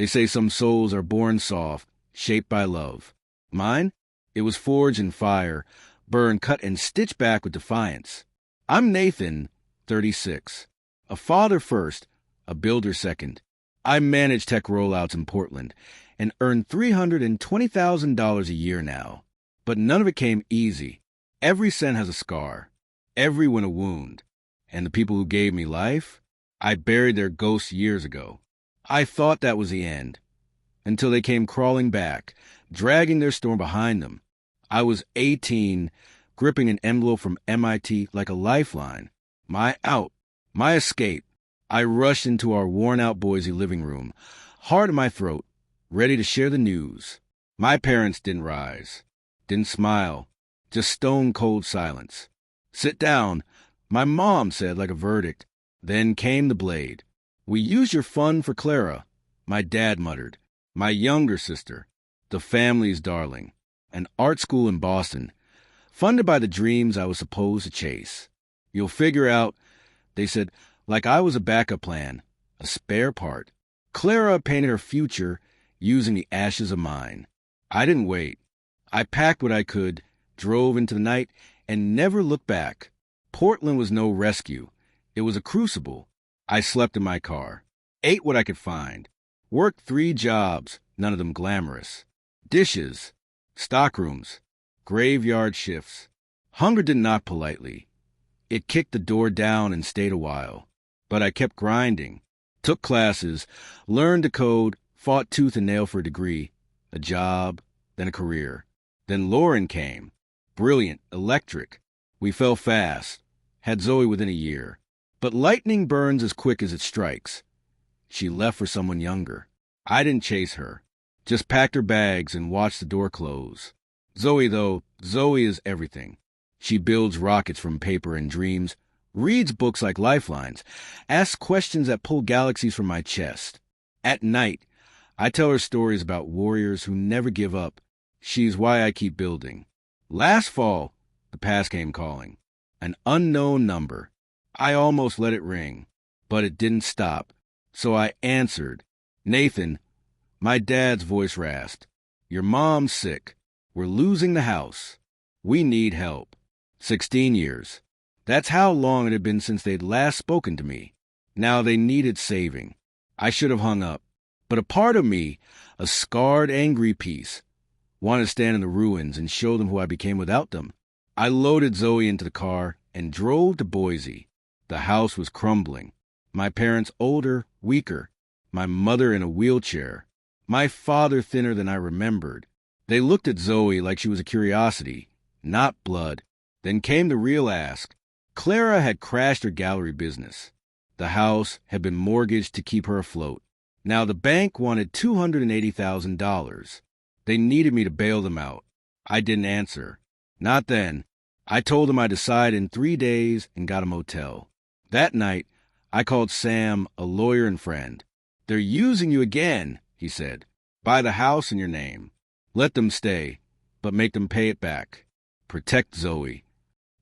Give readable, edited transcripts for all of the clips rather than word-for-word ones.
They say some souls are born soft, shaped by love. Mine? It was forged in fire, burned, cut, and stitched back with defiance. I'm Nathan, 36. A father first, a builder second. I manage tech rollouts in Portland and earn $320,000 a year now. But none of it came easy. Every cent has a scar, every one a wound. And the people who gave me life, I buried their ghosts years ago. I thought that was the end, until they came crawling back, dragging their storm behind them. I was 18, gripping an envelope from MIT like a lifeline. My out, my escape. I rushed into our worn-out Boise living room, heart in my throat, ready to share the news. My parents didn't rise, didn't smile, just stone-cold silence. "Sit down," my mom said like a verdict. Then came the blade. "We used your fund for Clara," my dad muttered. My younger sister, the family's darling, an art school in Boston, funded by the dreams I was supposed to chase. "You'll figure out," they said, like I was a backup plan, a spare part. Clara painted her future using the ashes of mine. I didn't wait. I packed what I could, drove into the night, and never looked back. Portland was no rescue. It was a crucible. I slept in my car, ate what I could find, worked 3 jobs, none of them glamorous. Dishes, stockrooms, graveyard shifts. Hunger didn't knock politely. It kicked the door down and stayed a while. But I kept grinding, took classes, learned to code, fought tooth and nail for a degree, a job, then a career. Then Lauren came. Brilliant, electric. We fell fast, had Zoe within a year. But lightning burns as quick as it strikes. She left for someone younger. I didn't chase her, just packed her bags and watched the door close. Zoe is everything. She builds rockets from paper and dreams, reads books like lifelines, asks questions that pull galaxies from my chest. At night, I tell her stories about warriors who never give up. She's why I keep building. Last fall, the past came calling. An unknown number. I almost let it ring, but it didn't stop. So I answered. "Nathan," my dad's voice rasped. "Your mom's sick. We're losing the house. We need help." 16 years. That's how long it had been since they'd last spoken to me. Now they needed saving. I should have hung up. But a part of me, a scarred, angry piece, wanted to stand in the ruins and show them who I became without them. I loaded Zoe into the car and drove to Boise. The house was crumbling. My parents older, weaker. My mother in a wheelchair. My father thinner than I remembered. They looked at Zoe like she was a curiosity, not blood. Then came the real ask. Clara had crashed her gallery business. The house had been mortgaged to keep her afloat. Now the bank wanted $280,000. They needed me to bail them out. I didn't answer. Not then. I told them I'd decide in 3 days and got a motel. That night, I called Sam, a lawyer and friend. "They're using you again," he said. "Buy the house in your name. Let them stay, but make them pay it back. Protect Zoe."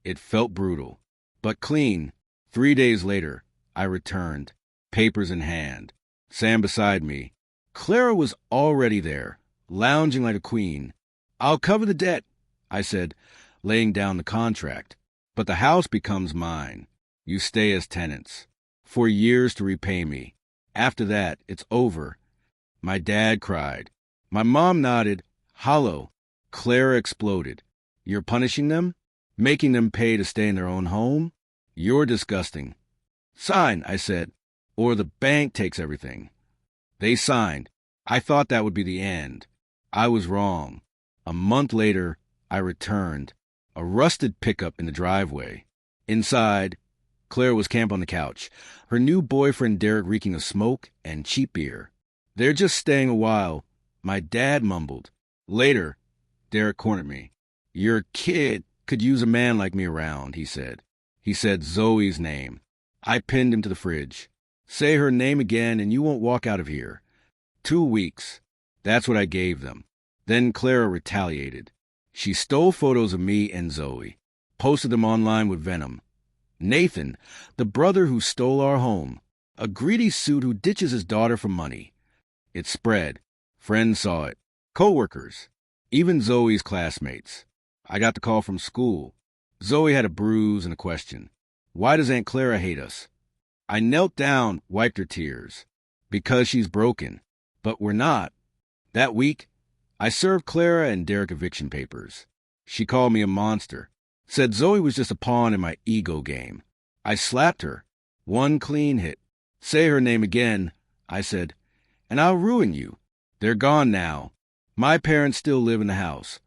It felt brutal, but clean. 3 days later, I returned, papers in hand. Sam beside me. Clara was already there, lounging like a queen. "I'll cover the debt," I said, laying down the contract. "But the house becomes mine. You stay as tenants. For years to repay me. After that, it's over." My dad cried. My mom nodded. Hollow. Clara exploded. "You're punishing them? Making them pay to stay in their own home? You're disgusting." "Sign," I said, "or the bank takes everything." They signed. I thought that would be the end. I was wrong. A month later, I returned. A rusted pickup in the driveway. Inside, Claire was camped on the couch, her new boyfriend Derek reeking of smoke and cheap beer. "They're just staying a while," my dad mumbled. Later, Derek cornered me. "Your kid could use a man like me around," he said. He said Zoe's name. I pinned him to the fridge. "Say her name again and you won't walk out of here." 2 weeks. That's what I gave them. Then Clara retaliated. She stole photos of me and Zoe, posted them online with venom. Nathan, the brother who stole our home, a greedy suit who ditches his daughter for money. It spread. Friends saw it. Coworkers. Even Zoe's classmates. I got the call from school. Zoe had a bruise and a question. Why does Aunt Clara hate us? I knelt down, wiped her tears. Because she's broken. But we're not. That week, I served Clara and Derek eviction papers. She called me a monster. Said Zoe was just a pawn in my ego game. I slapped her. One clean hit. Say her name again, I said, and I'll ruin you. They're gone now. My parents still live in the house,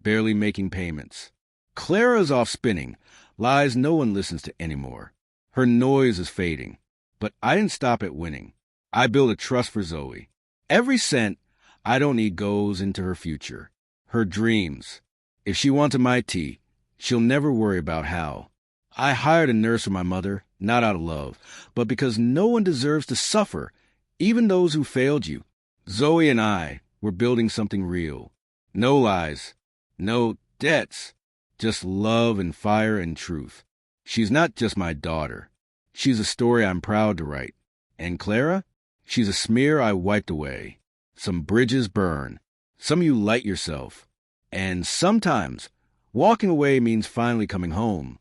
barely making payments. Clara's off spinning, lies no one listens to anymore. Her noise is fading. But I didn't stop at winning. I built a trust for Zoe. Every cent I don't need goes into her future, her dreams. If she wants a Mai tea, she'll never worry about how. I hired a nurse for my mother, not out of love, but because no one deserves to suffer, even those who failed you. Zoe and I were building something real. No lies, no debts, just love and fire and truth. She's not just my daughter. She's a story I'm proud to write. And Clara? She's a smear I wiped away. Some bridges burn. Some you light yourself. And sometimes, walking away means finally coming home.